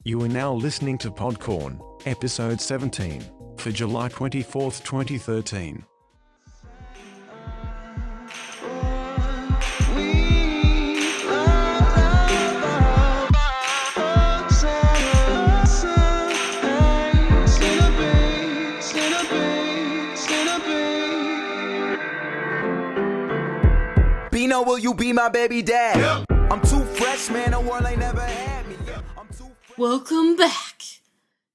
You are now listening to PODCORN, episode 17, for July 24th, 2013. Bino, will you be my baby dad? Yeah. I'm too fresh, man, the world ain't never had me. Yeah. Welcome back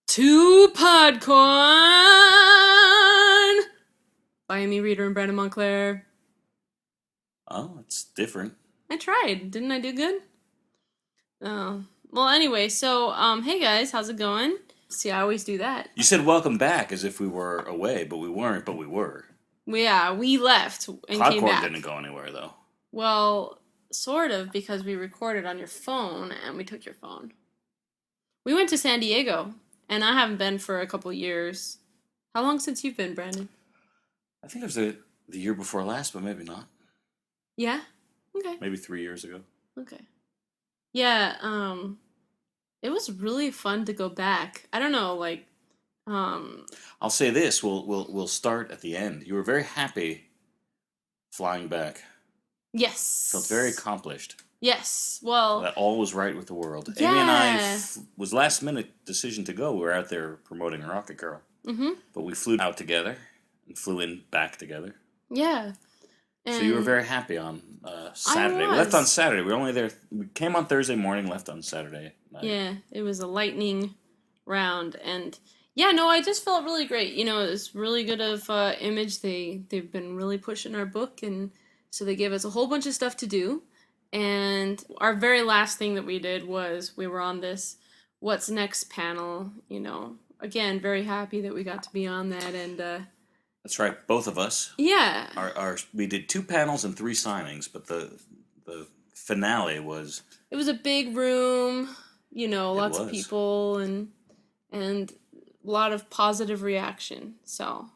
to PODCORN by Amy Reeder and Brandon Montclair. Oh, it's different. I tried. Didn't I do good? Oh. Well, anyway, so, hey guys, how's it going? See, I always do that. You said welcome back as if we were away, but we weren't, but we were. Yeah, we left and came back. PODCORN didn't go anywhere, though. Well, sort of, because we recorded on your phone and we took your phone. We went to San Diego, and I haven't been for a couple years. How long since you've been, Brandon? I think it was the year before last, but maybe not. Yeah? Okay. Maybe 3 years ago. Okay. Yeah, it was really fun to go back. I don't know, like, I'll say this, we'll start at the end. You were very happy flying back. Yes. Felt very accomplished. Yes, well... That all was right with the world. Yeah. Amy and I was last minute decision to go. We were out there promoting Rocket Girl. Mm-hmm. But we flew out together and flew in back together. Yeah. And so you were very happy on Saturday. We left on Saturday. We were only there. We came on Thursday morning, left on Saturday night. Yeah, it was a lightning round, and yeah, no, I just felt really great. You know, it was really good of Image. They've been really pushing our book, and so they gave us a whole bunch of stuff to do. And our very last thing that we did was we were on this What's Next panel. You know, again, very happy that we got to be on that, and that's right, both of us. Yeah. We did 2 panels and 3 signings, but the finale was... It was a big room, you know, lots of people, and a lot of positive reaction. So,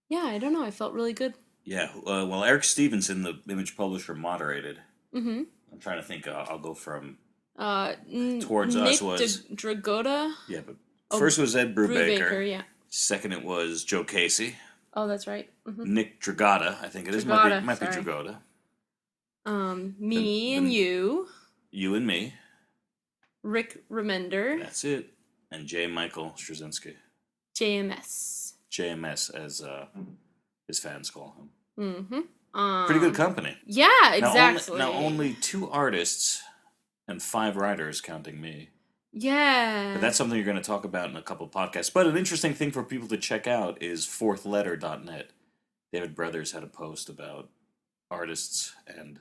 yeah, I don't know, I felt really good. Yeah, well, Eric Stevenson, the Image publisher, moderated. Mm-hmm. I'm trying to think, I'll go from... Towards Us Nick was... Dragota? Yeah, but first was Ed Brubaker. Yeah. Second it was Joe Casey. Oh, that's right. Mm-hmm. Nick Dragota, I think it is. Dragota, might be Dragota. Me and you. You and me. Rick Remender. That's it. And J. Michael Straczynski. JMS. JMS, as his fans call him. Mm-hmm. Pretty good company. Yeah, exactly. Now only 2 artists and 5 writers, counting me. Yeah. But that's something you're going to talk about in a couple podcasts. But an interesting thing for people to check out is fourthletter.net. David Brothers had a post about artists and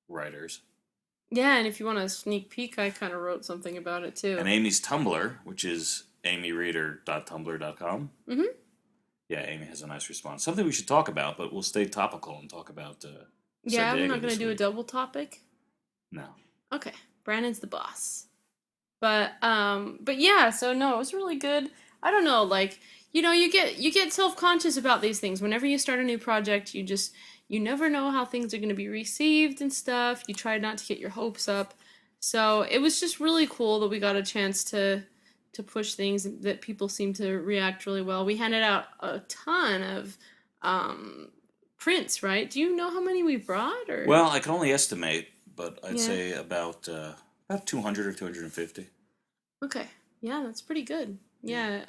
writers. Yeah, and if you want a sneak peek, I kind of wrote something about it too. And Amy's Tumblr, which is amyreeder.tumblr.com. Mm-hmm. Yeah, Amy has a nice response. Something we should talk about, but we'll stay topical and talk about yeah, San Diego we're not going to do a double topic? No. Okay, Brandon's the boss. But yeah, so no, it was really good. I don't know, like, you know, you get self-conscious about these things. Whenever you start a new project, you never know how things are going to be received and stuff. You try not to get your hopes up. So it was just really cool that we got a chance to push things, that people seem to react really well. We handed out a ton of prints, right? Do you know how many we brought? Or? Well, I can only estimate, but I'd say about 200 or 250. Okay. Yeah, that's pretty good. Yeah.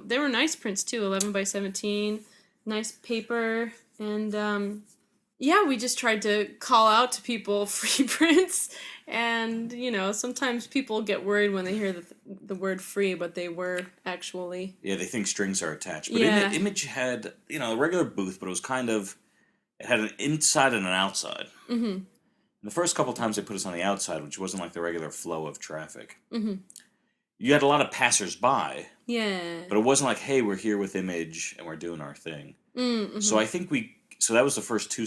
They were nice prints too, 11 by 17, nice paper, and yeah, we just tried to call out to people free prints, and you know, sometimes people get worried when they hear the word free, but they were actually... Yeah, they think strings are attached. But yeah. Image had, you know, a regular booth, but it was kind of... It had an inside and an outside. Mm-hmm. And the first couple times they put us on the outside, which wasn't like the regular flow of traffic. Mm-hmm. You had a lot of passers-by. Yeah. But it wasn't like, hey, we're here with Image and we're doing our thing. Mm-hmm. So I think So that was the first two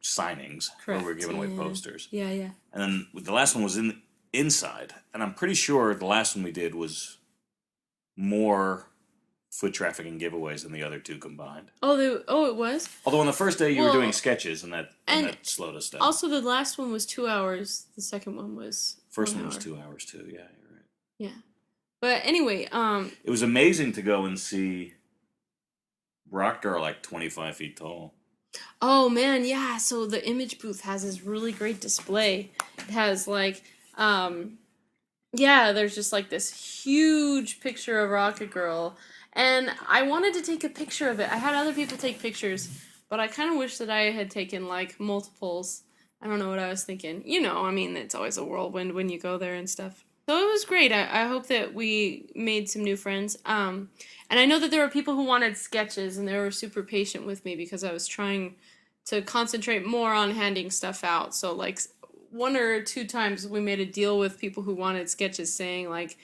signings. Correct. Where we were giving away posters. Yeah, yeah. And then the last one was inside. And I'm pretty sure the last one we did was more foot traffic and giveaways than the other 2 combined. Oh, it was? Although on the first day you were doing sketches, and that slowed us down. Also, the last one was 2 hours. The second one was First one was 2 hours too, yeah, you're right. Yeah. But anyway, It was amazing to go and see Rock Girl like 25 feet tall. oh man, yeah, so the image booth has this really great display. It has like, yeah, there's just like this huge picture of Rocket Girl. And I wanted to take a picture of it. I had other people take pictures, but I kind of wish that I had taken like multiples. I don't know what I was thinking. You know, I mean, it's always a whirlwind when you go there and stuff. So it was great. I hope that we made some new friends. And I know that there were people who wanted sketches, and they were super patient with me because I was trying to concentrate more on handing stuff out. So like 1 or 2 times we made a deal with people who wanted sketches, saying like,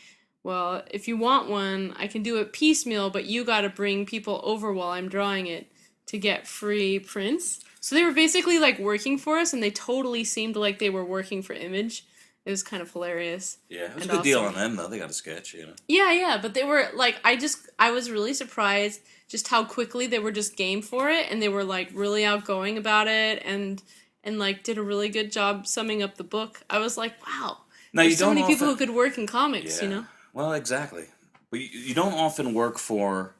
well, if you want one, I can do it piecemeal, but you got to bring people over while I'm drawing it to get free prints. So they were basically like working for us, and they totally seemed like they were working for Image. It was kind of hilarious. Yeah, it was And a good deal awesome. on them, though. They got a sketch, you know. Yeah, but they were like, I was really surprised just how quickly they were just game for it, and they were like really outgoing about it, and like did a really good job summing up the book. I was like, wow, Now, there's you so don't many people often- who could work in comics, Yeah. you know? Well, exactly. But you don't often work for...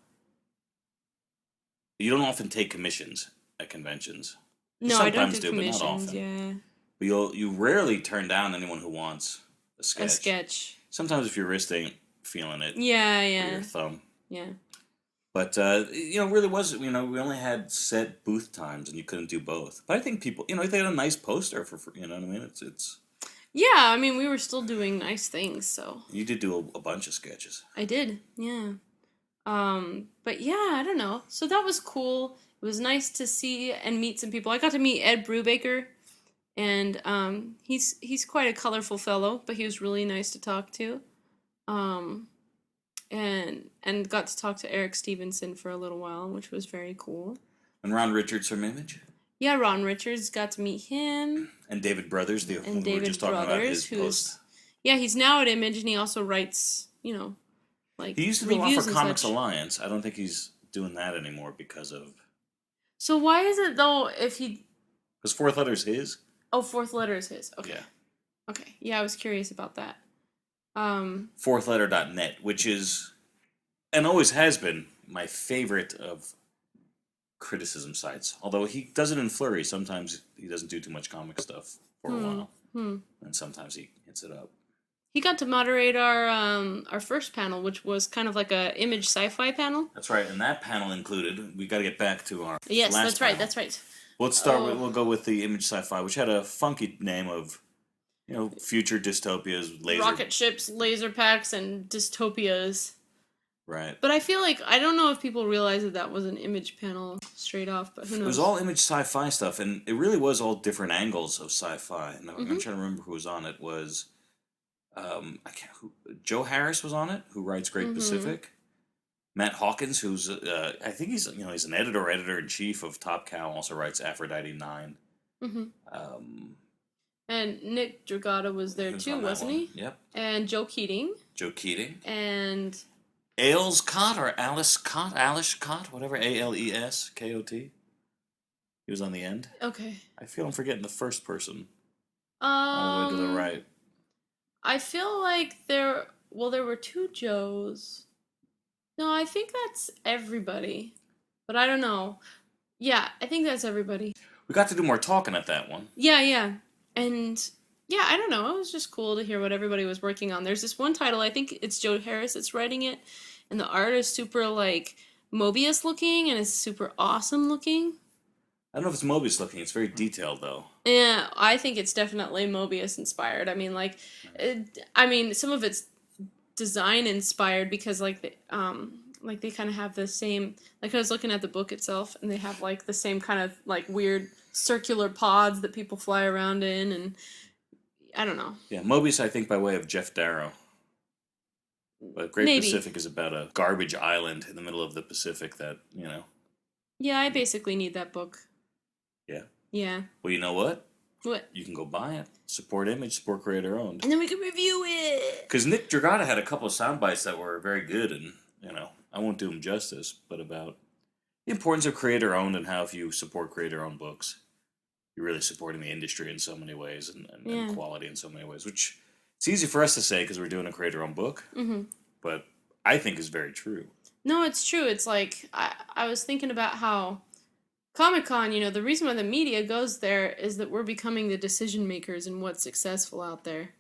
You don't often take commissions at conventions. You No, I don't sometimes do but not commissions. often. Yeah, But you rarely turn down anyone who wants a sketch. a sketch. Sometimes if your wrist ain't feeling it, or Yeah, your thumb. yeah. But, it really was, we only had set booth times and you couldn't do both. But I think people, if they had a nice poster for you know what I mean? It's Yeah, I mean, we were still doing nice things, so you did do a bunch of sketches. I did, yeah. But yeah, I don't know. So that was cool. It was nice to see and meet some people. I got to meet Ed Brubaker, and he's quite a colorful fellow, but he was really nice to talk to. And got to talk to Eric Stevenson for a little while, which was very cool. And Ron Richards from Image. Yeah, Ron Richards, got to meet him. And David Brothers, we were David just talking about his Brothers, post. Yeah, he's now at Image, and he also writes, like He used to do a lot reviews for and Comics such. Alliance. I don't think he's doing that anymore because So why is it, though, if he... Because Fourth Letter's his. Oh, Fourth Letter is his. Okay. Yeah. Okay. Yeah, I was curious about that. Fourthletter.net, which is, and always has been, my favorite of criticism sites. Although he does it in flurry. Sometimes he doesn't do too much comic stuff for a while. And sometimes he hits it up. He got to moderate our first panel, which was kind of like a Image sci-fi panel. That's right, and that panel included, we got to get back to our Yes, last that's right, panel. that's right. Well, let's start with, we'll go with the Image Sci-Fi, which had a funky name of, future dystopias, laser... Rocket ships, laser packs, and dystopias. Right. But I feel like, I don't know if people realize that was an Image panel straight off, but who knows? It was all Image Sci-Fi stuff, and it really was all different angles of sci-fi. And I'm trying to remember who was on it. Was Joe Harris was on it, who writes Great Pacific. Matt Hawkins, who's I think he's an editor-in-chief of Top Cow, also writes Aphrodite 9. And Nick Dragata was there He was too, on that wasn't one. he? Yep. And Joe Keating. Joe Keating. And Ailes Cott or Alice Cott, whatever, ALESKOT. He was on the end. okay. I feel I'm forgetting the first person. All the way to the right. I feel like there were 2 Joes. No, I think that's everybody. But I don't know. Yeah, I think that's everybody. We got to do more talking at that one. Yeah. And yeah, I don't know. It was just cool to hear what everybody was working on. There's this one title, I think it's Joe Harris that's writing it, and the art is super like Mobius looking, and it's super awesome looking. I don't know if it's Mobius looking. It's very detailed, though. Yeah, I think it's definitely Mobius inspired. I mean, some of it's design inspired because they kind of have the same. Like I was looking at the book itself, and they have like the same kind of like weird circular pods that people fly around in, and I don't know. Yeah, Mobius, I think, by way of Jeff Darrow. But Great Maybe. Pacific is about a garbage island in the middle of the Pacific that, Yeah, I basically need that book. Yeah. Yeah. Well, you know what? What? You can go buy it. Support Image, support creator owned. And then we can review it. Because Nick Dragata had a couple of sound bites that were very good, and, I won't do him justice, but about the importance of creator owned and how if you support creator owned books, you're really supporting the industry in so many ways and Yeah. quality in so many ways, which It's easy for us to say because we're doing a creator-owned book, but I think is very true. No, it's true. It's like, I was thinking about how Comic-Con, you know, the reason why the media goes there is that we're becoming the decision makers in what's successful out there,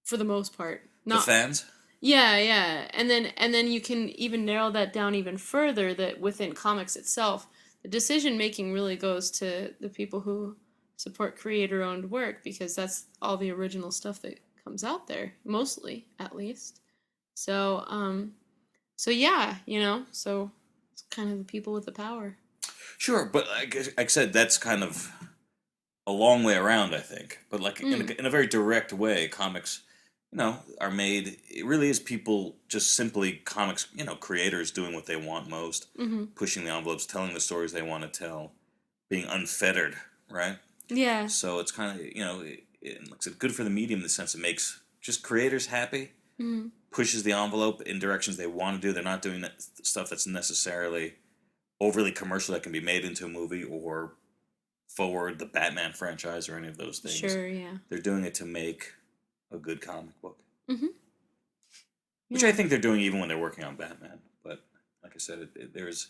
for the most part. The fans? Yeah, yeah. And then you can even narrow that down even further, that within comics itself, the decision making really goes to the people who support creator-owned work, because that's all the original stuff that comes out there, mostly, at least. So yeah, you know, so it's kind of the people with the power. Sure, but like I said, that's kind of a long way around, I think. But like in a very direct way, comics, you know, are made. It really is people just simply comics, you know, creators doing what they want most, pushing the envelopes, telling the stories they want to tell, being unfettered, right? Yeah. So it's kind of, you know, it's good for the medium in the sense it makes just creators happy, pushes the envelope in directions they want to do. They're not doing that stuff that's necessarily overly commercial that can be made into a movie or forward the Batman franchise or any of those things. Sure, yeah. They're doing it to make a good comic book. Which Yeah. I think they're doing even when they're working on Batman. But like I said, there's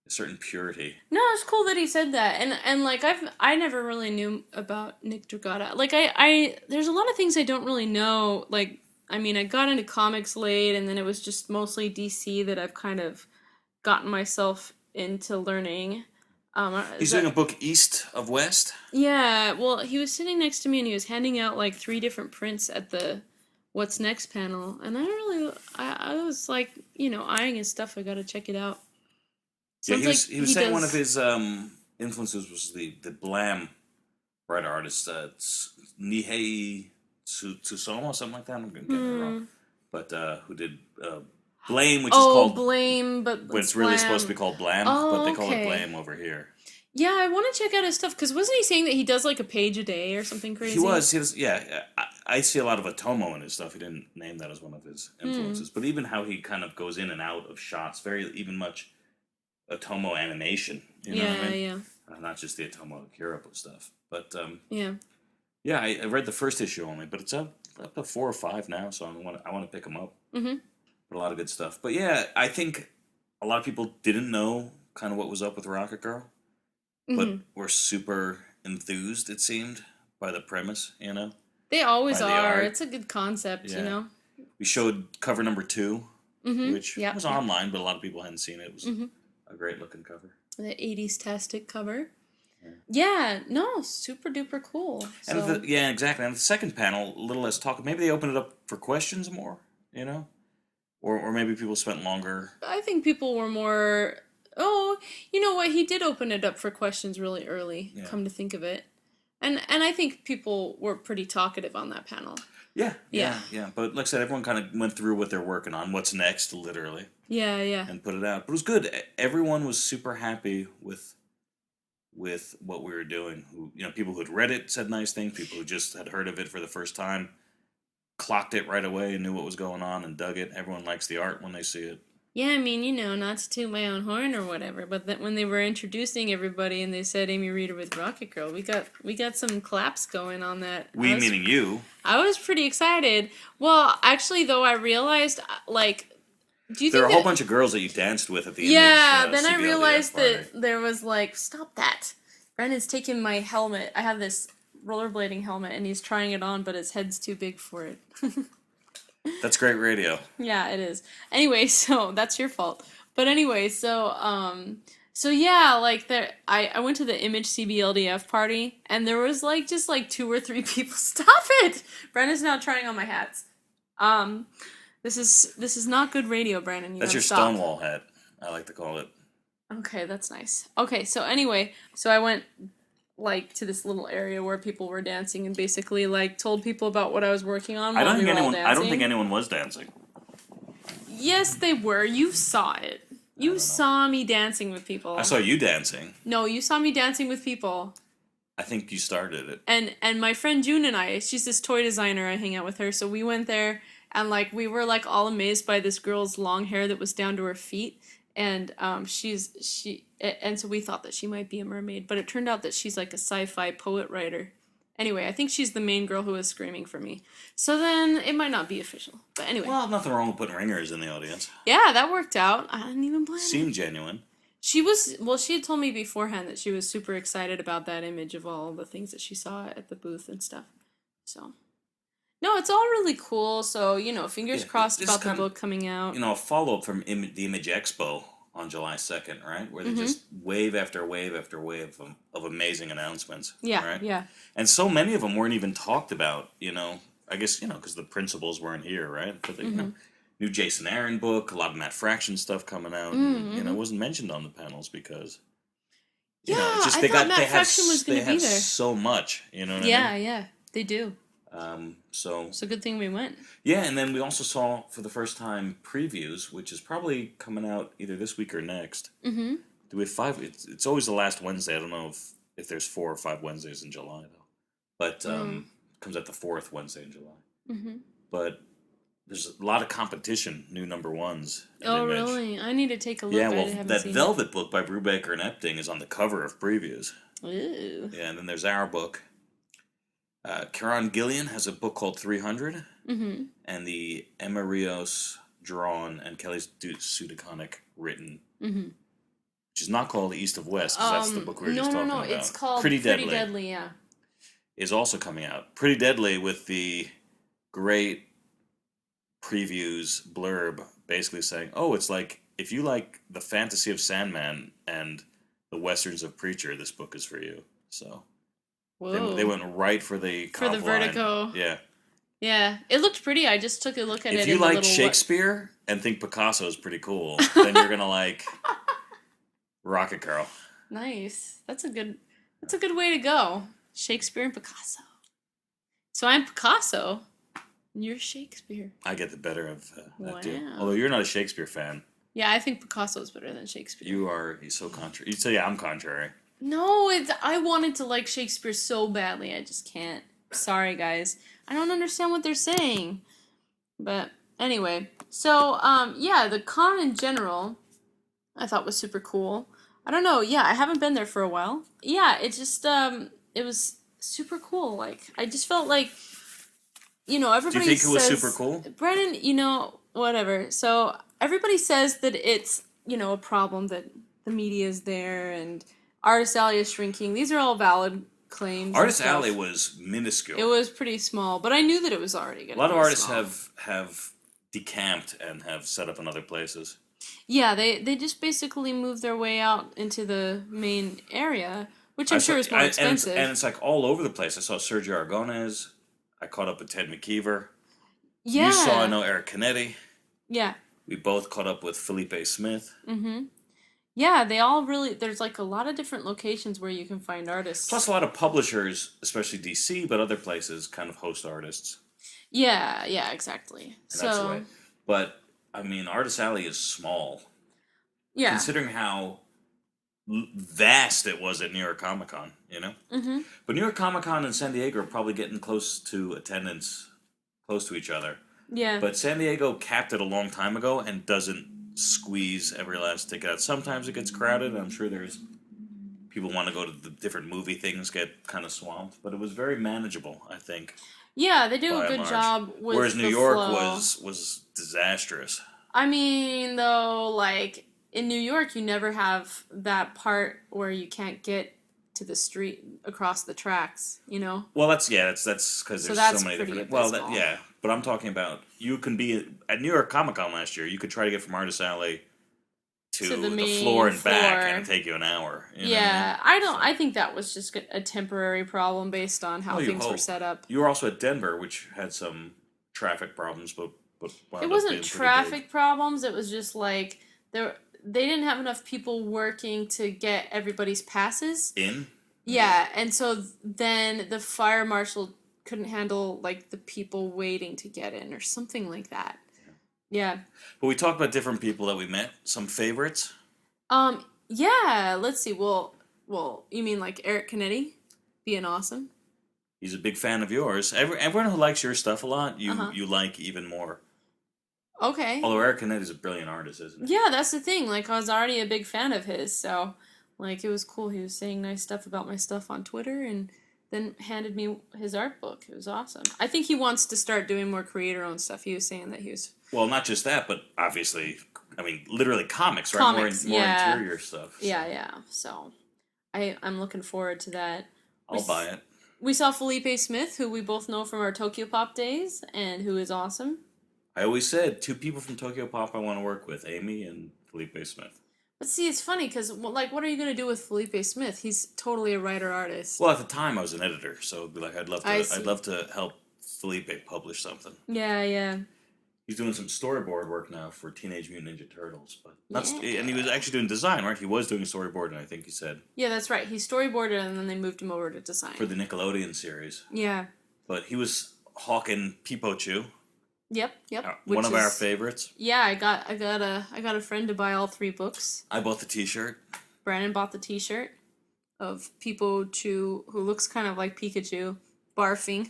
a certain purity. No, it's cool that he said that, and like I never really knew about Nick Dragotta. Like I there's a lot of things I don't really know. Like, I mean, I got into comics late, and then it was just mostly DC that I've kind of gotten myself into learning. He's doing a book, East of West. Yeah, well, he was sitting next to me and he was handing out like 3 different prints at the What's Next panel, and I was like, you know, eyeing his stuff. I gotta check it out. Yeah, Sounds he was saying one of his influences was the Blam writer artist, Nihei Tsutomu, something like that. I'm going to get it wrong. But who did Blame, which is called Blame, but it's really supposed to be called Blam, but they call it Blame over here. Yeah, I want to check out his stuff, because wasn't he saying that he does like a page a day or something crazy? He was, yeah. I see a lot of Otomo in his stuff. He didn't name that as one of his influences. But even how he kind of goes in and out of shots, even much Otomo animation. You know what I mean? Yeah. Not just the Otomo Kiripo stuff. But, Yeah. yeah, I read the first issue only, but it's up to 4 or 5 now, so I want to pick them up. But a lot of good stuff. But yeah, I think a lot of people didn't know kind of what was up with Rocket Girl, but were super enthused, it seemed, by the premise, you know? They always By the are. art. It's a good concept, you know? We showed cover number 2, which Yep, was online, but a lot of people hadn't seen it. It was a great looking cover. The 80s-tastic cover. Yeah, no, super duper cool. And So, yeah, exactly. And the second panel, a little less talk. Maybe they opened it up for questions more, you know? Or maybe people spent longer. I think people were more... Oh, you know what? He did open it up for questions really early, come to think of it. And I think people were pretty talkative on that panel. Yeah. But like I said, everyone kind of went through what they're working on, what's next, literally. Yeah. And put it out. But it was good. Everyone was super happy with what we were doing. You know, people who had read it said nice things. People who just had heard of it for the first time clocked it right away and knew what was going on and dug it. Everyone likes the art when they see it. Yeah, I mean, you know, not to toot my own horn or whatever, but that when they were introducing everybody and they said Amy Reeder with Rocket Girl, we got some claps going on that. Meaning you. I was pretty excited. Well, actually, though, I realized, like, do you There think were a whole bunch of girls that you danced with at the Yeah, Image, then I CBLDF realized party. that there was, like, stop that. Brandon's taking my helmet. I have this rollerblading helmet, and he's trying it on, but his head's too big for it. That's great radio. Yeah, it is. Anyway, so that's your fault. But anyway, so yeah, like I went to the Image CBLDF party, and there was like just like 2 or 3 people. Stop it! Brandon's now trying on my hats. This is not good radio, Brandon. You That's gotta your stop. Stonewall hat, I like to call it. Okay, that's nice. Okay, so anyway, so I went like to this little area where people were dancing and basically like told people about what I was working on. I don't think dancing. anyone was dancing. Yes, they were. You saw it. You saw me dancing with people. I saw you dancing. No, you saw me dancing with people. I think you started it. And my friend June and I, she's this toy designer, I hang out with her, so we went there and like we were like all amazed by this girl's long hair that was down to her feet. And and so we thought that she might be a mermaid, but it turned out that she's like a sci-fi poet writer. Anyway, I think she's the main girl who was screaming for me. So then it might not be official. But anyway. Well, nothing wrong with putting ringers in the audience. Yeah, that worked out. I didn't even plan it. Seemed genuine. She had told me beforehand that she was super excited about that image of all the things that she saw at the booth and stuff. So, no, it's all really cool. So, fingers crossed about the book coming out. A follow-up from the Image Expo on July 2nd, right? Where they just wave after wave after wave of amazing announcements. Yeah, right? yeah. And so many of them weren't even talked about, I guess, because the principals weren't here, right? But, new Jason Aaron book, a lot of Matt Fraction stuff coming out. And, it wasn't mentioned on the panels because, Yeah, it's just I thought Matt Fraction was going to be there. So much, you know what I mean? Yeah, they do. So it's a good thing we went. Yeah, and then we also saw for the first time previews, which is probably coming out either this week or next. Mm-hmm. Do we have 5? It's always the last Wednesday. I don't know if there's 4 or 5 Wednesdays in July though. But comes out the 4th Wednesday in July. Mm-hmm. But there's a lot of competition, new number ones. Oh, really? I need to take a look. Yeah, well, that Velvet book by Brubaker and Epting is on the cover of previews. Ooh. Yeah, and then there's our book. Kieran Gillian has a book called 300, and the Emma Rios drawn and Kelly Sudaconic written, which is not called East of West, because that's the book we were just talking about. It's called Pretty Deadly, yeah. Is also coming out. Pretty Deadly with the great previews blurb basically saying, it's like, if you like the fantasy of Sandman and the westerns of Preacher, this book is for you. So... They went right for the Vertigo. Yeah. Yeah, it looked pretty. I just took a look at it. If you like Shakespeare and think Picasso is pretty cool, then you're gonna like Rocket Girl. Nice. That's a good way to go. Shakespeare and Picasso. So I'm Picasso, and you're Shakespeare. I get the better of that too. Wow. Although you're not a Shakespeare fan. Yeah, I think Picasso is better than Shakespeare. You're so contrary. You say, yeah, I'm contrary. No, I wanted to like Shakespeare so badly. I just can't. Sorry, guys. I don't understand what they're saying. But anyway, so the con in general, I thought was super cool. I don't know. Yeah, I haven't been there for a while. Yeah, it just it was super cool. Like I just felt like, everybody. Do you think it was super cool, Brennan? Whatever. So everybody says that it's a problem that the media is there and Artist Alley is shrinking. These are all valid claims. Artist Alley was minuscule. It was pretty small, but I knew that it was already going to be A lot of artists small. have decamped and have set up in other places. Yeah, they just basically moved their way out into the main area, which I'm sure is more expensive. And it's like all over the place. I saw Sergio Aragonés. I caught up with Ted McKeever. Yeah. You saw, I know, Eric Canetti. Yeah. We both caught up with Felipe Smith. Mm-hmm. Yeah, they all really... There's like a lot of different locations where you can find artists. Plus a lot of publishers, especially DC, but other places kind of host artists. Yeah, exactly. And that's the way. But, I mean, Artist Alley is small. Yeah. Considering how vast it was at New York Comic Con, Mm-hmm. But New York Comic Con and San Diego are probably getting close to attendance, close to each other. Yeah. But San Diego capped it a long time ago and doesn't squeeze every last ticket out. Sometimes it gets crowded. I'm sure there's people want to go to the different movie things, get kind of swamped. But it was very manageable, I think. Yeah, they do a good job with Whereas the New York flow. was disastrous. I mean, though, like, in New York, you never have that part where you can't get to the street across the tracks, Well, that's because there's so many different... Well, but I'm talking about, you can be... At New York Comic Con last year, you could try to get from Artist Alley to the floor and back, and it'd take you an hour. Yeah, I think that was just a temporary problem based on how things were set up. You were also at Denver, which had some traffic problems, but it wasn't traffic problems. It was just like they didn't have enough people working to get everybody's passes in. Yeah, and so then the fire marshal couldn't handle like the people waiting to get in or something like that. Yeah. But we talked about different people that we met. Some favorites. Yeah. Let's see. Well, you mean like Eric Canetti being awesome? He's a big fan of yours. Everyone who likes your stuff a lot, you like even more. Okay. Although Eric Canetti's a brilliant artist, isn't he? Yeah, that's the thing. Like, I was already a big fan of his, so, like, it was cool. He was saying nice stuff about my stuff on Twitter, and then handed me his art book. It was awesome. I think he wants to start doing more creator-owned stuff. He was saying that he was... Well, not just that, but obviously, I mean, literally comics, right? Comics, more interior stuff. So. Yeah. So, I'm looking forward to that. I'll buy it. We saw Felipe Smith, who we both know from our Tokyo Pop days, and who is awesome. I always said 2 people from Tokyo Pop I want to work with, Amy and Felipe Smith. But see, it's funny, because, like, what are you going to do with Felipe Smith? He's totally a writer-artist. Well, at the time, I was an editor, so it'd be like, I'd love to help Felipe publish something. Yeah. He's doing some storyboard work now for Teenage Mutant Ninja Turtles, but and he was actually doing design, right? He was doing storyboarding, I think he said. Yeah, that's right. He storyboarded, and then they moved him over to design. For the Nickelodeon series. Yeah. But he was hawking Peepo Choo. Yep. One of our favorites. Yeah, I got a friend to buy all 3 books. I bought the T-shirt. Brandon bought the T-shirt of Peepo Choo, who looks kind of like Pikachu, barfing.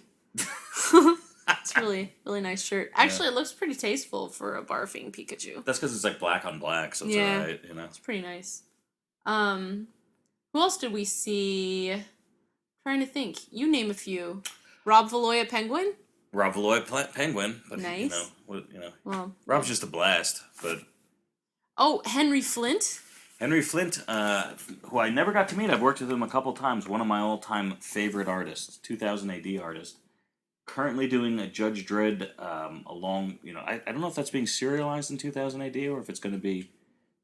It's really nice shirt. Actually, It looks pretty tasteful for a barfing Pikachu. That's because it's like black on black, so it's alright, you know. It's pretty nice. Who else did we see? Trying to think. You name a few. Rob Valoia Penguin. Rob Valoia Penguin, but nice. Well, Rob's just a blast. But Henry Flint. Henry Flint, who I never got to meet. I've worked with him a couple times. One of my all-time favorite artists, 2000 AD artist. Currently doing a Judge Dredd along. I don't know if that's being serialized in 2000 AD or if it's going to be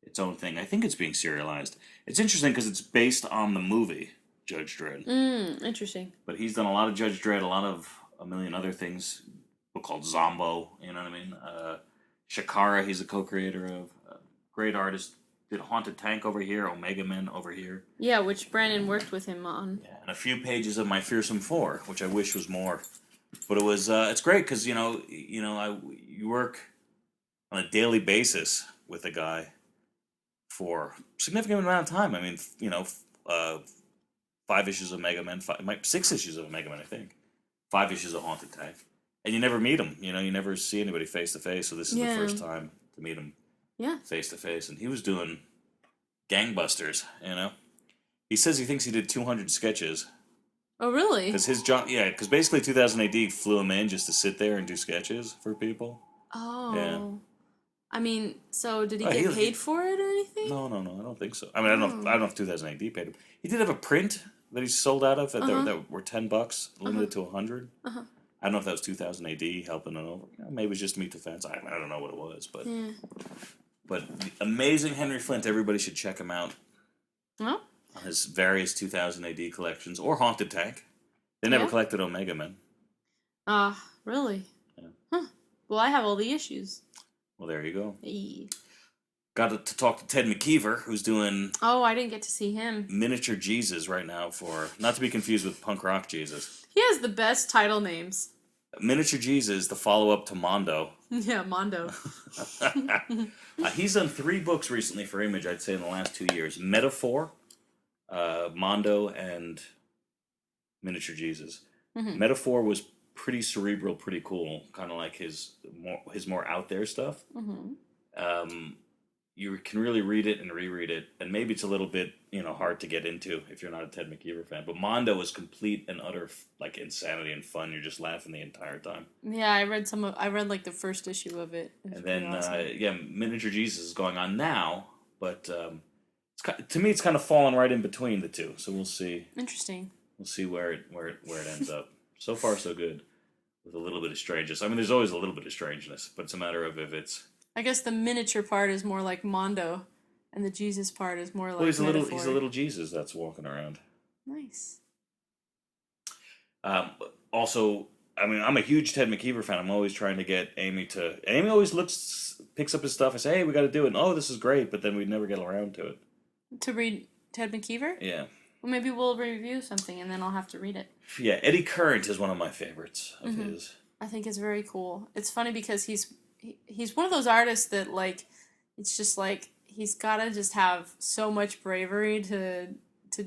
its own thing. I think it's being serialized. It's interesting because it's based on the movie Judge Dredd. Interesting. But he's done a lot of Judge Dredd, a million other things. A book called Zombo, you know what I mean? Shakara, he's a co-creator of. Great artist. Did Haunted Tank over here, Omega Men over here. Yeah, which Brandon worked with him on. Yeah, and a few pages of My Fearsome Four, which I wish was more. But it was, it's great because, you work on a daily basis with a guy for a significant amount of time. I mean, 5 issues of Mega Men, 6 issues of Mega Men, I think. 5 issues of Haunted Tank. And you never meet him, you never see anybody face to face, so this is the first time to meet him face to face. And he was doing gangbusters, He says he thinks he did 200 sketches. Oh, really? Because his job, because basically 2000 AD flew him in just to sit there and do sketches for people. Oh. Yeah. I mean, so did he get paid for it or anything? No, I don't think so. I mean, I don't know if 2000 AD paid him. He did have a print that he sold out of that were $10, limited to 100. I don't know if that was 2000 AD helping it over. Maybe it was just to meet the fans. I don't know what it was, but but amazing Henry Flint. Everybody should check him out. Well. On his various 2000 AD collections, or Haunted Tank. They never collected Omega Men. Really? Yeah. Huh. Well, I have all the issues. Well, there you go. Hey. Got to talk to Ted McKeever, who's doing... Oh, I didn't get to see him. Miniature Jesus right now for... Not to be confused with Punk Rock Jesus. He has the best title names. Miniature Jesus, the follow-up to Mondo. Yeah, Mondo. He's done 3 books recently for Image, I'd say, in the last 2 years. Metaphor... Mondo and Miniature Jesus. Metaphor was pretty cerebral, pretty cool, kind of like his more out there stuff. You can really read it and reread it, and maybe it's a little bit hard to get into if you're not a Ted McKeever fan. But Mondo is complete and utter like insanity and fun. You're just laughing the entire time. Yeah, I read like the first issue of it. And then awesome. Miniature Jesus is going on now, but. To me, it's kind of fallen right in between the two, so we'll see. Interesting. We'll see where it ends up. So far, so good. With a little bit of strangeness. I mean, there's always a little bit of strangeness, but it's a matter of if it's. I guess the miniature part is more like Mondo, and the Jesus part is more like. Well, he's a little Jesus that's walking around. Nice. Also, I mean, I'm a huge Ted McKeever fan. I'm always trying to get Amy to. Amy always picks up his stuff and say, "Hey, we got to do it." And, oh, this is great, but then we never get around to it. To read Ted McKeever? Yeah. Well, maybe we'll review something and then I'll have to read it. Yeah, Eddie Current is one of my favorites of his. I think it's very cool. It's funny because he's one of those artists that, like, it's just like, he's got to just have so much bravery to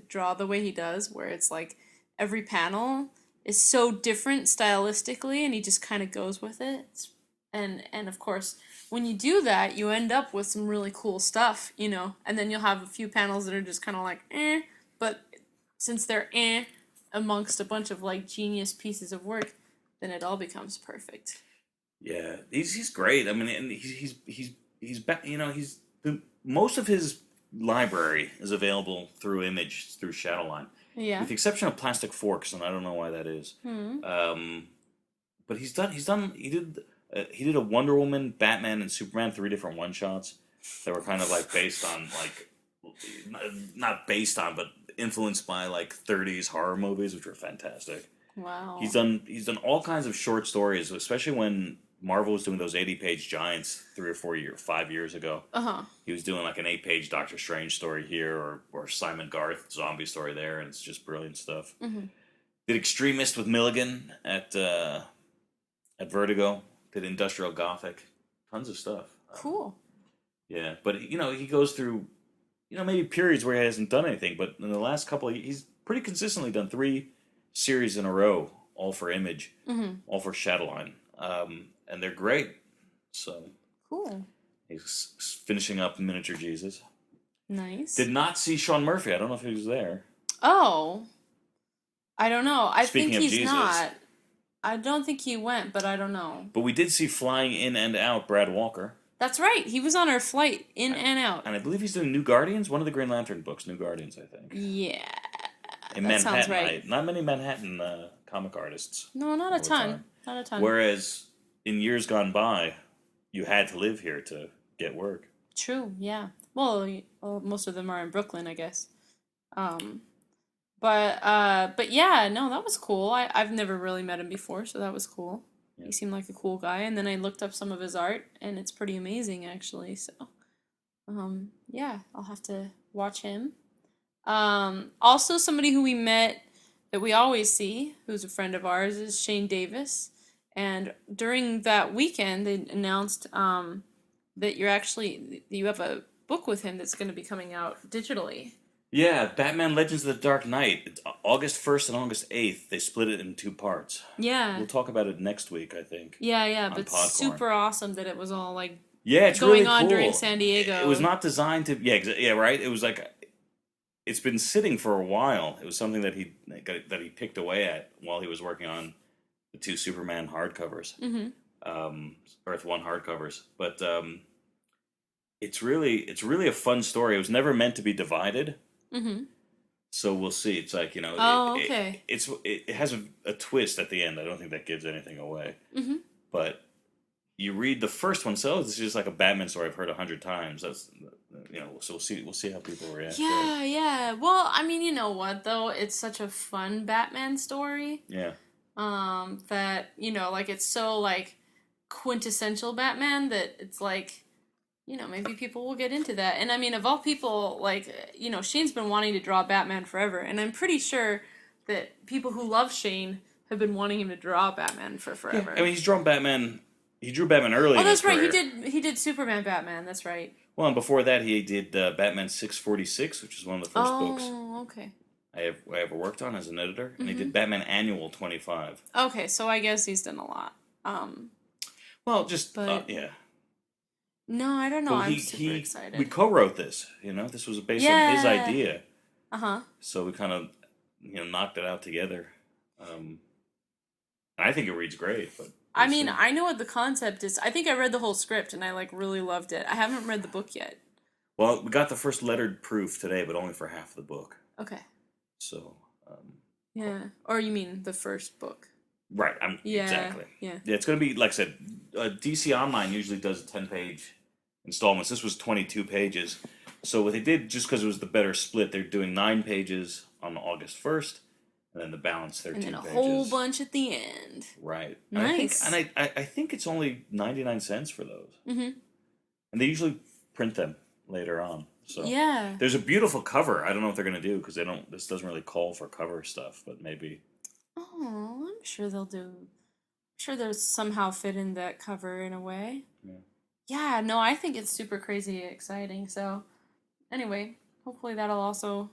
draw the way he does, where it's like every panel is so different stylistically and he just kind of goes with it. And of course, when you do that, you end up with some really cool stuff, and then you'll have a few panels that are just kind of like, but since they're amongst a bunch of like genius pieces of work, then it all becomes perfect. Yeah, he's great. I mean, and most of his library is available through Image through Shadowline, Yeah. with the exception of Plastic Forks, and I don't know why that is. But he did a Wonder Woman, Batman, and Superman, 3 different one shots that were kind of like based on like not based on, but influenced by like 30s horror movies, which were fantastic. Wow. He's done all kinds of short stories, especially when Marvel was doing those 80-page giants 5 years ago. He was doing like an 8-page Doctor Strange story here, or Simon Garth zombie story there, and it's just brilliant stuff. Did Extremist with Milligan at Vertigo. Did Industrial Gothic, tons of stuff. Cool. Yeah, but he goes through maybe periods where he hasn't done anything, but in the last couple he's pretty consistently done 3 series in a row, all for Image, all for Shadowline. And they're great. So cool. He's finishing up Miniature Jesus. Nice. Did not see Sean Murphy. I don't know if he was there. Oh. I don't know. I Speaking think of he's Jesus. not. I don't think he went, but I don't know. But we did see flying in and out Brad Walker. That's right. He was on our flight in and out. And I believe he's doing New Guardians, one of the Green Lantern books, New Guardians, I think. Yeah. In that Manhattan, sounds right. Not many Manhattan comic artists. No, not a ton. Time. Not a ton. Whereas in years gone by, you had to live here to get work. True, yeah. Well, most of them are in Brooklyn, I guess. But yeah, no, that was cool. I've never really met him before, so that was cool. Yeah. He seemed like a cool guy, and then I looked up some of his art, and it's pretty amazing, actually. So, yeah, I'll have to watch him. Also, somebody who we met that we always see, who's a friend of ours, is Shane Davis. And during that weekend, they announced that you have a book with him that's going to be coming out digitally. Yeah, Batman Legends of the Dark Knight. It's August 1st and August 8th. They split it in 2 parts. Yeah. We'll talk about it next week, I think. Yeah, but it's super awesome that it was all like it's going really on cool. during San Diego. It was not designed to... Yeah, right? It was like... It's been sitting for a while. It was something that he picked away at while he was working on the 2 Superman hardcovers. Earth 1 hardcovers. But it's really a fun story. It was never meant to be divided. So we'll see. It's like, it has a twist at the end. I don't think that gives anything away. But you read the first one, so this is just like a Batman story I've heard 100 times. That's so we'll see how people react. Yeah. Well, I mean, you know what though? It's such a fun Batman story. Yeah. That like it's so like quintessential Batman that it's like. Maybe people will get into that. And I mean, of all people, like, Shane's been wanting to draw Batman forever. And I'm pretty sure that people who love Shane have been wanting him to draw Batman for forever. Yeah, I mean, he's drawn Batman. He drew Batman early. Oh, that's right. Career. He did Superman Batman. That's right. Well, and before that, he did Batman 646, which is one of the first books. Oh, okay. I ever worked on as an editor. And he did Batman Annual 25. Okay, so I guess he's done a lot. Well, yeah. No, I don't know. Well, I'm super excited. We co-wrote this. This was based on his idea. So we kind of, knocked it out together. I think it reads great. But I mean, I know what the concept is. I think I read the whole script and I really loved it. I haven't read the book yet. Well, we got the first lettered proof today, but only for half the book. Okay. So. Yeah, or you mean the first book? Right, exactly. Yeah, it's going to be, like I said, DC Online usually does 10-page installments. This was 22 pages. So what they did, just because it was the better split, they're doing 9 pages on August 1st, and then the balance 13 pages. And then a whole bunch at the end. Right. Nice. I think it's only 99 cents for those. And they usually print them later on. So yeah. There's a beautiful cover. I don't know what they're going to do, because this doesn't really call for cover stuff, but maybe... Oh, I'm sure they'll do. I'm sure they'll somehow fit in that cover in a way. Yeah, no, I think it's super crazy exciting. So, anyway, hopefully that'll also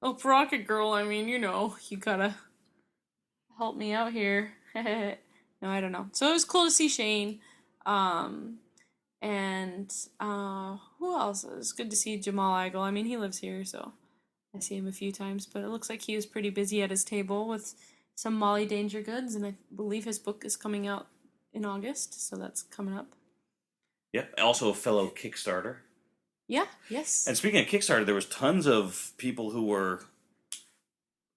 help Rocket Girl. I mean, you gotta help me out here. No, I don't know. So it was cool to see Shane. And who else? It was good to see Jamal Igle. I mean, he lives here, so I see him a few times, but it looks like he was pretty busy at his table with some Molly Danger goods, and I believe his book is coming out in August, so that's coming up. Yep, also a fellow Kickstarter. Yeah, yes. And speaking of Kickstarter, there was tons of people who were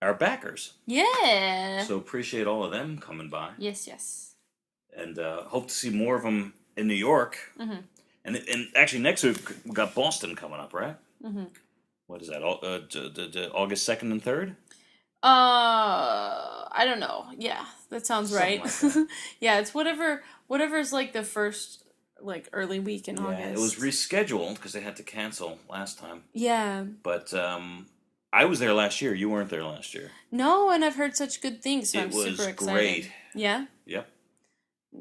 our backers. Yeah. So appreciate all of them coming by. Yes, yes. And hope to see more of them in New York. Mm-hmm. And actually next week we got Boston coming up, right? Mm-hmm. What is that? August 2nd and 3rd? I don't know. Yeah, that sounds Something right. like that. Yeah, it's whatever's like the first like early week in Yeah, August. it was rescheduled because they had to cancel last time. Yeah. But I was there last year. You weren't there last year. No, and I've heard such good things, so I'm It was super excited. great. Yeah? Yep.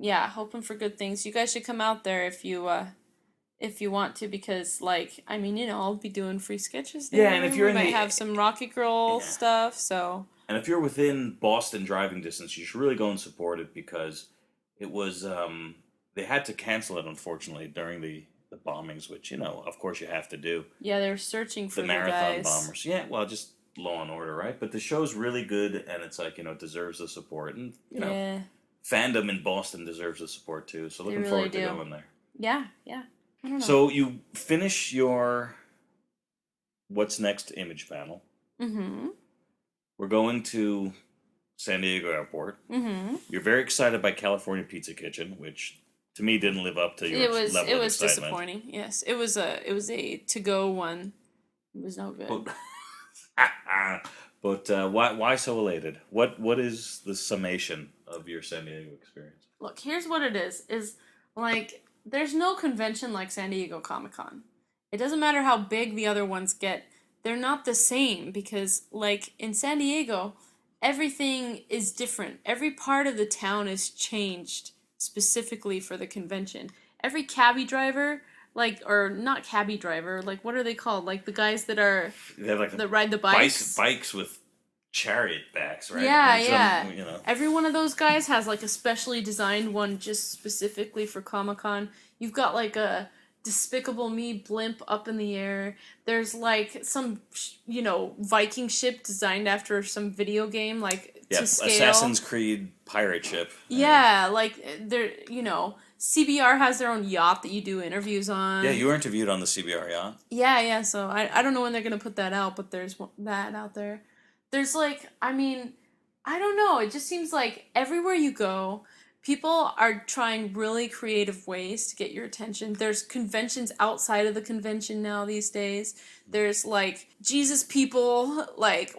Yeah, hoping for good things. You guys should come out there if you want to, because like, I mean, you know, I'll be doing free sketches there. Yeah, and if you're we in might the- have some Rocket Girl Yeah. stuff, so And if you're within Boston driving distance, you should really go and support it because it was they had to cancel it, unfortunately, during the bombings, which, you know, of course you have to do. yeah, they're searching for The the marathon guys. bombers. Yeah, well, just Law and Order, right? But the show's really good, and it's like, you know, it deserves the support. And, you know, Yeah. fandom in Boston deserves the support, too. So looking really forward do. to going there. Yeah, yeah. I don't know. So you finish your What's Next image panel. Mm-hmm. We're going to San Diego Airport. Mm-hmm. You're very excited by California Pizza Kitchen, which to me didn't live up to your It was level of excitement. disappointing. Yes, it was a to-go one. It was no good. But why so elated? What is the summation of your San Diego experience? Look, here's what it is like there's no convention like San Diego Comic-Con. It doesn't matter how big the other ones get. They're not the same because like in San Diego, everything is different. Every part of the town is changed specifically for the convention. Every cabbie driver, like, or not cabbie driver, like what are they called? Like the guys that They have like that ride the bikes. bikes with chariot backs, right? Yeah, Like some, yeah. you know. Every one of those guys has like a specially designed one just specifically for Comic-Con. You've got like a Despicable Me blimp up in the air. There's like some, you know, Viking ship designed after some video game, like Yeah, to scale. Assassin's Creed pirate ship. Yeah, like they're, you know, CBR has their own yacht that you do interviews on. Yeah, you were interviewed on the CBR yacht. Yeah, so I don't know when they're going to put that out, but there's that out there. There's like, I mean, I don't know. It just seems like everywhere you go, people are trying really creative ways to get your attention. There's conventions outside of the convention now these days. There's like Jesus people, like,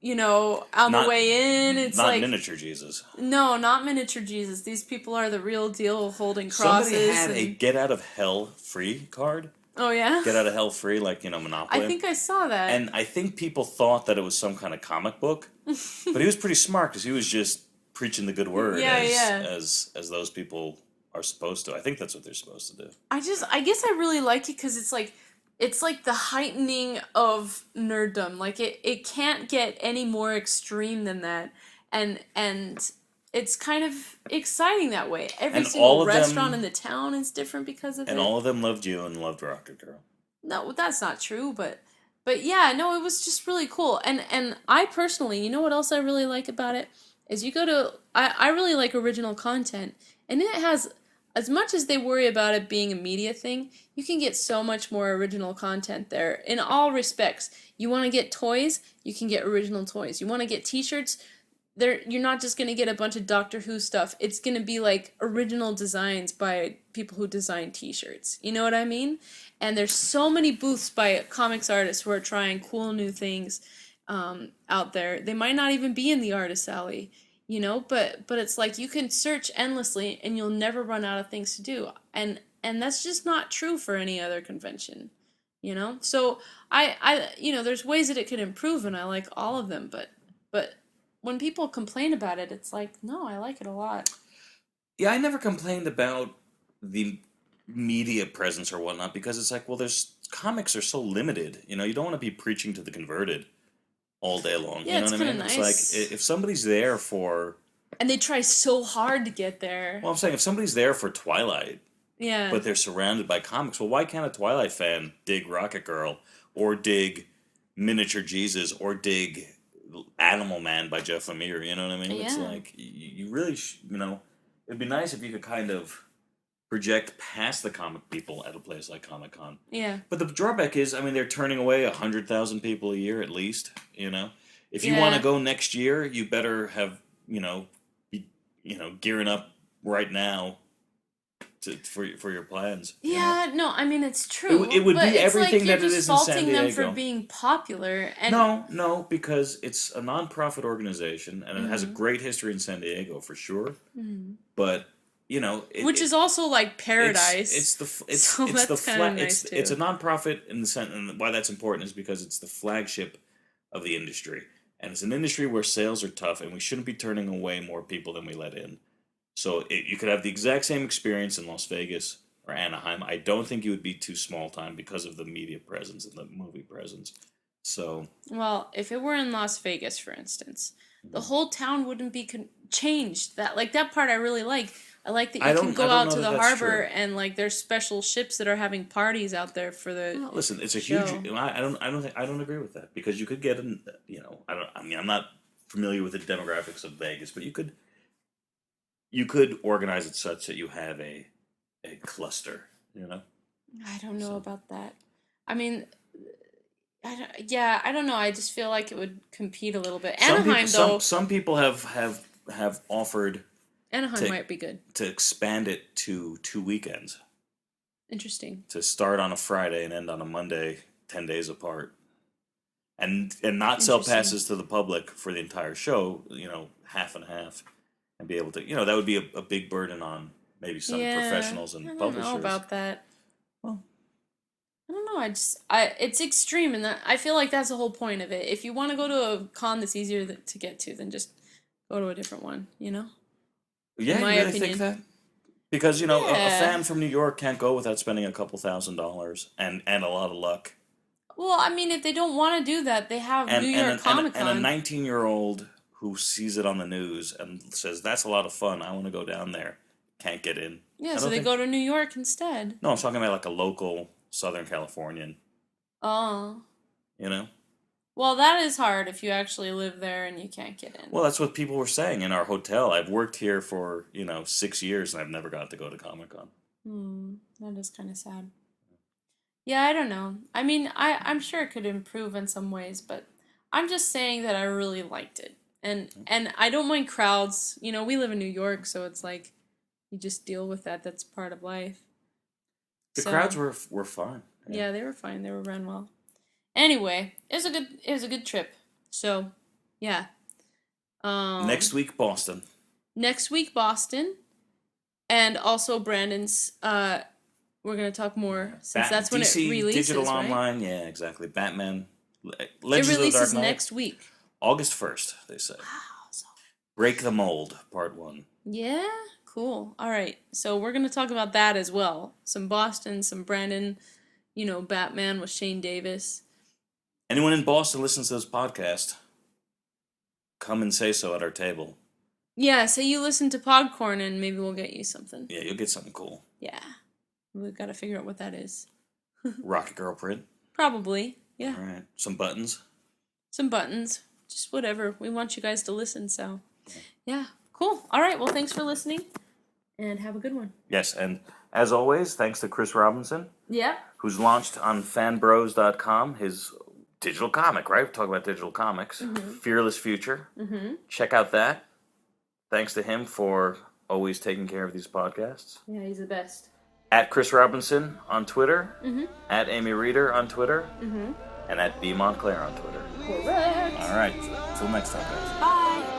you know, on the way in. It's not like miniature Jesus. No, not miniature Jesus. These people are the real deal, holding crosses. Somebody had a and... get out of hell free card. Oh yeah. Get out of hell free, like, you know, Monopoly. I think I saw that. And I think people thought that it was some kind of comic book, but he was pretty smart because he was just preaching the good word as those people are supposed to. I think that's what they're supposed to do. I guess I really like it because it's like the heightening of nerddom. Like it can't get any more extreme than that, and it's kind of exciting that way. Every And single all of restaurant them- in the town is different because of it. And all of them loved you and loved Rocket Girl. No, that's not true, but yeah, no, it was just really cool. And I personally, you know what else I really like about it? Is you go to, I really like original content. And it has, as much as they worry about it being a media thing, you can get so much more original content there in all respects. You want to get toys, you can get original toys. You want to get t-shirts, you're not just going to get a bunch of Doctor Who stuff. It's going to be like original designs by people who design t-shirts. You know what I mean? And there's so many booths by comics artists who are trying cool new things out there. They might not even be in the artist alley, you know, but it's like you can search endlessly and you'll never run out of things to do. And that's just not true for any other convention, you know? So I you know, there's ways that it could improve and I like all of them, but when people complain about it, it's like, no, I like it a lot. Yeah, I never complained about the media presence or whatnot because it's like, well, comics are so limited. You know, you don't want to be preaching to the converted all day long. Yeah, you know it's what I mean? kinda It's nice. like if somebody's there for, And they try so hard to get there. well, I'm saying if somebody's there for Twilight, Yeah. but they're surrounded by comics, well, why can't a Twilight fan dig Rocket Girl or dig Miniature Jesus or dig Animal Man by Jeff Lemire. You know what I mean? Yeah. It's like you really, it'd be nice if you could kind of project past the comic people at a place like Comic-Con. Yeah. But the drawback is, they're turning away 100,000 people a year at least. If you want to go next year, you better have be gearing up right now for your plans. Yeah, no, it's true. It would be everything that it is in San faulting Diego. them for being popular. And No, because it's a non-profit organization and it has a great history in San Diego for sure. Mm-hmm. But which is also like paradise. It's a non-profit in the sense, and why that's important is because it's the flagship of the industry, and it's an industry where sales are tough, and we shouldn't be turning away more people than we let in. So you could have the exact same experience in Las Vegas or Anaheim. I don't think you would be too small time because of the media presence and the movie presence. So, well, if it were in Las Vegas, for instance, the whole town wouldn't be changed. That part I really like. I like that you can go out to the harbor and there's special ships that are having parties out there for the. Well, listen, it's a show. huge. I don't agree with that because you could get an. I'm not familiar with the demographics of Vegas, but you could organize it such that you have a cluster. I don't know about that. I don't know. I just feel like it would compete a little bit. Anaheim, though. Some people have offered. Anaheim might be good. To expand it to 2 weekends. Interesting. To start on a Friday and end on a Monday, 10 days apart. And not sell passes to the public for the entire show, half and half. And be able to, that would be a big burden on maybe some professionals and publishers. I don't know about that. Well, I don't know. It's extreme, and I feel like that's the whole point of it. If you want to go to a con that's easier to get to, then just go to a different one, Yeah, you really think that? Because, a fan from New York can't go without spending a couple $1,000s and a lot of luck. Well, if they don't want to do that, they have New York Comic-Con. And a 19-year-old who sees it on the news and says, that's a lot of fun, I want to go down there, can't get in. Yeah, so they go to New York instead. No, I'm talking about a local Southern Californian. Oh. Well, that is hard if you actually live there and you can't get in. Well, that's what people were saying in our hotel. I've worked here for, 6 years and I've never got to go to Comic-Con. That is kind of sad. Yeah, I don't know. I'm sure it could improve in some ways, but I'm just saying that I really liked it. And I don't mind crowds. We live in New York, so it's like you just deal with that. That's part of life. The crowds were fine. Yeah, they were fine. They were run well. Anyway, it was a good trip. So, yeah. Next week, Boston. And also Brandon's, we're going to talk more, since that's when DC it releases, Digital right? Online, yeah, exactly. Batman, It Legends releases of the Dark Knight. next week. August 1st, they say. Wow. So... Break the Mold, Part 1. Yeah, cool. All right. So we're going to talk about that as well. Some Boston, some Brandon, Batman with Shane Davis. Anyone in Boston listens to this podcast, come and say so at our table. Yeah, say you listen to PODCORN and maybe we'll get you something. Yeah, you'll get something cool. Yeah. We've got to figure out what that is. Rocket Girl print? Probably, yeah. All right. Some buttons? Some buttons. Just whatever. We want you guys to listen, so. Yeah, cool. All right, well, thanks for listening, and have a good one. Yes, and as always, thanks to Chris Robinson. Yeah. Who's launched on fanbros.com his digital comic, right? We're talking about digital comics. Fearless Future. Check out that. Thanks to him for always taking care of these podcasts. Yeah, he's the best. At Chris Robinson on Twitter. At Amy Reeder on Twitter. And at B. Montclair on Twitter. Correct. All right. Till next time, guys. Bye.